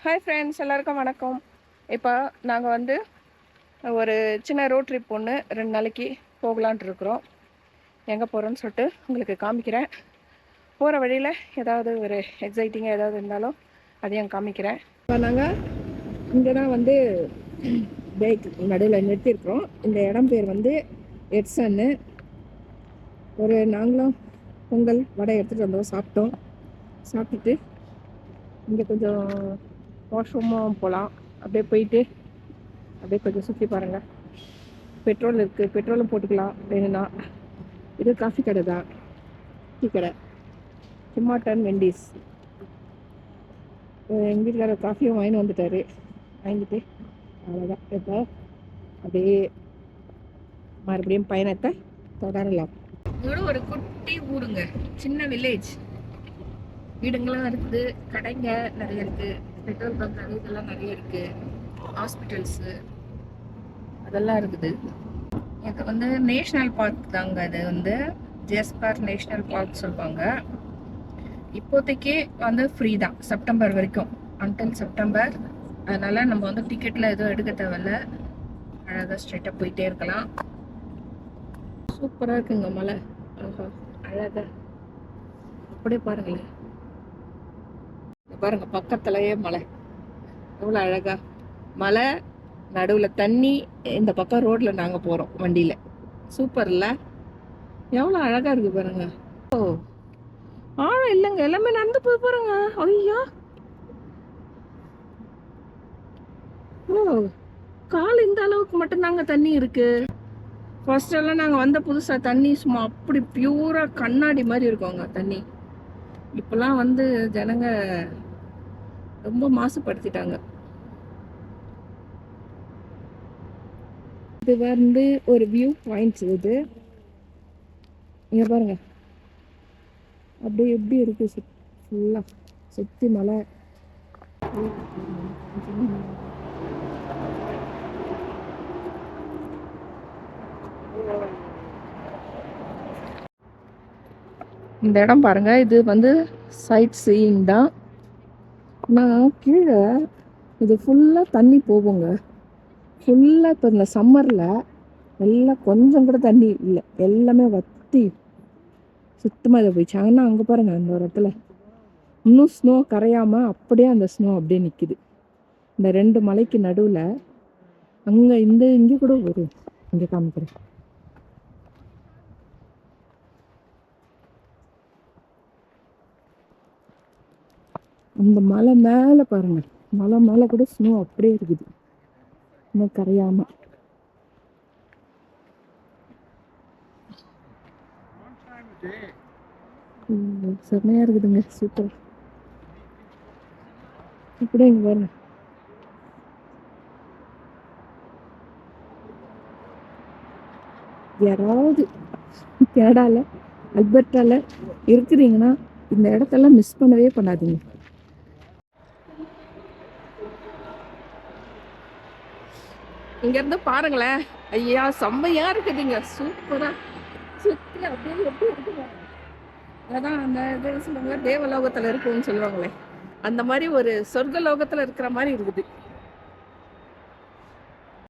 Hi friends, எல்லாருக்கும் வணக்கம். இப்போ நாங்கள் வந்து ஒரு சின்ன ரோட் ட்ரிப் ஒன்று 2 நாளைக்கு போகலான்ட்டு இருக்கிறோம். எங்கே போகிறோன்னு சொல்லிட்டு உங்களுக்கு காமிக்கிறேன். போகிற வழியில் ஏதாவது ஒரு எக்ஸைட்டிங்காக ஏதாவது இருந்தாலும் அதையும் காமிக்கிறேன். இப்போ நாங்கள் இங்கே தான் வந்து பைக் நடுவில் நிறுத்தியிருக்கிறோம். இந்த இடம் பேர் வந்து எட்சன்னு. நாங்களும் பொங்கல் வடை எடுத்துகிட்டு வந்தோம், சாப்பிட்டுட்டு இங்கே கொஞ்சம் வாஷ்ரூமும் போகலாம். அப்படியே போயிட்டு அப்படியே கொஞ்சம் சுற்றி பாருங்கள். பெட்ரோல் இருக்குது, பெட்ரோலும் போட்டுக்கலாம் வேணும்னா. இது காஃபி கடை தான், டீ கடை, டிமாட்டன் வெண்டீஸ். எங்கள் வீட்டுக்காரர் காஃபியும் வாங்கிட்டு அவ்வளோதான். இப்போ அப்படியே மறுபடியும் பயணத்தை தொடரலாம். இதோட ஒரு குட்டி ஊருங்க, சின்ன வில்லேஜ். வீடுங்கள்லாம் இருக்குது, கடைங்க நிறைய இருக்குது, பெட்ரோல் பங்க் இதெல்லாம் நிறைய இருக்குது, ஹாஸ்பிட்டல்ஸு அதெல்லாம் இருக்குது. இது வந்து நேஷ்னல் பார்க் தாங்க. இது வந்து ஜெஸ்பர் நேஷ்னல் பார்க் சொல்லுவாங்க. இப்போதைக்கு வந்து ஃப்ரீ தான் செப்டம்பர் வரைக்கும், அன்டில் செப்டம்பர். அதனால் நம்ம வந்து டிக்கெட்டில் எதுவும் எடுக்க தேவையில்ல, அழகாக ஸ்ட்ரெயிட்டாக போயிட்டே இருக்கலாம். சூப்பராக இருக்குங்க மலை, அழகாக அப்படியே பாருங்களேன். பாருங்க, பக்கத்துலயே மலை, எவ்வளோ அழகா மலை, நடுவில் தண்ணி, இந்த பக்கம் ரோட்ல நாங்க போறோம் வண்டியில. சூப்பர்ல, எவ்வளோ அழகா இருக்கு பாருங்க. ஓ ஆழம் இல்லைங்க, எல்லாமே நடந்து போய் பாருங்க. ஐயா, ஓ கால் இந்த அளவுக்கு மட்டும்தாங்க தண்ணி இருக்கு. ஃபர்ஸ்ட் எல்லாம் நாங்க வந்த புதுசா தண்ணி சும்மா அப்படி பியூரா கண்ணாடி மாதிரி இருக்குங்க தண்ணி. இப்பெல்லாம் வந்து ஜனங்க ரொம்ப மாசுபடுத்திட்டாங்க. இது வந்து ஒரு வியூ பாயிண்ட்ஸ். இது இங்க பாருங்க, அப்படியே எப்படி இருக்கு ஃபுல்லா சுத்தி மலை. இந்த இடம் பாருங்க, இது வந்து சைட் சீயிங் தான். நான் கீழே இது ஃபுல்லாக தண்ணி போகுங்க, ஃபுல்லாக. இப்போ இந்த சம்மரில் எல்லாம் கொஞ்சம் கூட தண்ணி இல்லை, எல்லாமே வற்றி சுத்தமாக இதை போயிடுச்சு. ஆனால் அங்கே பாருங்கள், அந்த ஒரு இடத்துல இன்னும் ஸ்னோ கரையாமல் அப்படியே அந்த ஸ்னோ அப்படியே நிற்கிது. இந்த 2 மலைக்கு நடுவில் அங்கே இங்கே கூட ஒரு இங்கே காமிக்கிறேன். அந்த மலை மேலே பாருங்க, மலை மேலே கூட ஸ்னோ அப்படியே இருக்குது, இன்னும் கரையாம. செம்மையா இருக்குதுங்க, சூப்பர். இப்படியே இங்க பாருங்க, யாராவது கனடால அல்பர்டால இருக்கிறீங்கன்னா இந்த இடத்தெல்லாம் மிஸ் பண்ணவே பண்ணாதீங்க. இங்க இருந்து பாருங்களேன், ஐயா செம்மையா இருக்குதுங்க, சூப்பரா சுத்தி அப்படியே எப்படி இருக்குங்க. அதான் அந்த இது சொல்லுவாங்க, தேவலோகத்துல இருக்கும்னு சொல்லுவாங்களே, அந்த மாதிரி ஒரு சொர்க்க லோகத்துல இருக்கிற மாதிரி இருக்குது.